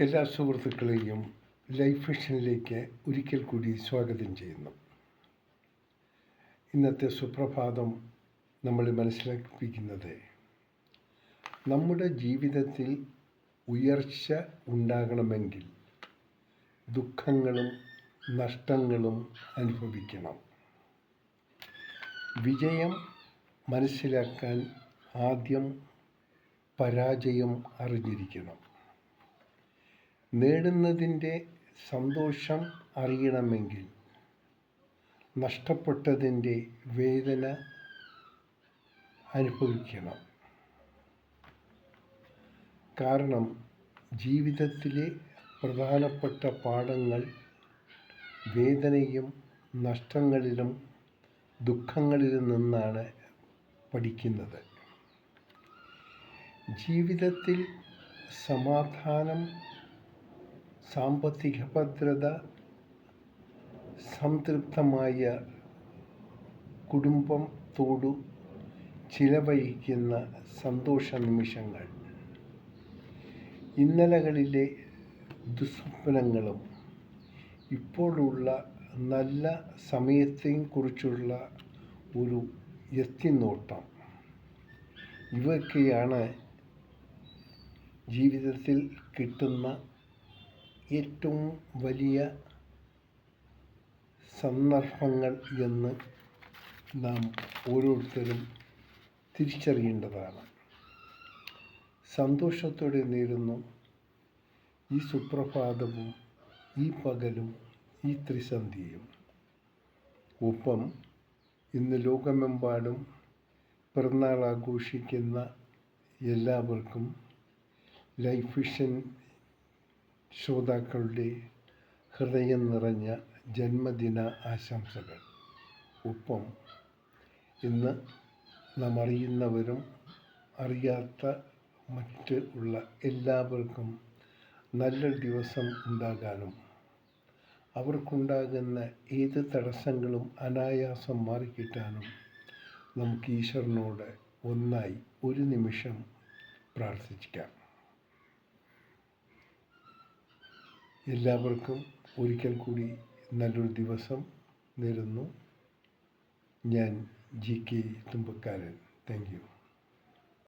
എല്ലാ സുഹൃത്തുക്കളെയും ലൈഫ് വിഷനിലേക്ക് ഒരിക്കൽ കൂടി സ്വാഗതം ചെയ്യുന്നു. ഇന്നത്തെ സുപ്രഭാതം നമ്മൾ മനസ്സിലാക്കിപ്പിക്കുന്നത് നമ്മുടെ ജീവിതത്തിൽ ഉയർച്ച ഉണ്ടാകണമെങ്കിൽ ദുഃഖങ്ങളും നഷ്ടങ്ങളും അനുഭവിക്കണം. വിജയം മനസ്സിലാക്കാൻ ആദ്യം പരാജയം അറിഞ്ഞിരിക്കണം. നേടുന്നതിൻ്റെ സന്തോഷം അറിയണമെങ്കിൽ നഷ്ടപ്പെട്ടതിൻ്റെ വേദന അനുഭവിക്കണം. കാരണം ജീവിതത്തിലെ പ്രധാനപ്പെട്ട പാഠങ്ങൾ വേദനയും നഷ്ടങ്ങളിലും ദുഃഖങ്ങളിലും നിന്നാണ് പഠിക്കുന്നത്. ജീവിതത്തിൽ സമാധാനം, സാമ്പത്തിക ഭദ്രത, സംതൃപ്തമായ കുടുംബത്തോടു ചിലവഴിക്കുന്ന സന്തോഷ നിമിഷങ്ങൾ, ഇന്നലകളിലെ ദുസ്വപ്നങ്ങളും ഇപ്പോഴുള്ള നല്ല സമയത്തെയും കുറിച്ചുള്ള ഒരു എത്തിനോട്ടം, ഇവയൊക്കെയാണ് ജീവിതത്തിൽ കിട്ടുന്ന ഏറ്റവും വലിയ സന്ദർഭങ്ങൾ എന്ന് നാം ഓരോരുത്തരും തിരിച്ചറിയേണ്ടതാണ്. സന്തോഷത്തോടെ നേരുന്നു ഈ സുപ്രഭാതവും ഈ പകലും ഈ ത്രിസന്ധ്യയും. ഒപ്പം ഇന്ന് ലോകമെമ്പാടും പിറന്നാൾ ആഘോഷിക്കുന്ന എല്ലാവർക്കും ലൈഫ് വിഷൻ ശ്രോതാക്കളുടെ ഹൃദയം നിറഞ്ഞ ജന്മദിന ആശംസകൾ. ഒപ്പം ഇന്ന് നാം അറിയുന്നവരും അറിയാത്ത മറ്റ് ഉള്ള എല്ലാവർക്കും നല്ലൊരു ദിവസം ഉണ്ടാകാനും അവർക്കുണ്ടാകുന്ന ഏത് തടസ്സങ്ങളും അനായാസം മാറിക്കിട്ടാനും നമുക്ക് ഈശ്വരനോട് ഒന്നായി ഒരു നിമിഷം പ്രാർത്ഥിക്കാം. എല്ലാവർക്കും ഒരിക്കൽ കൂടി നല്ലൊരു ദിവസം നേരുന്നു. ഞാൻ GK തുമ്പക്കാരൻ. Thank you.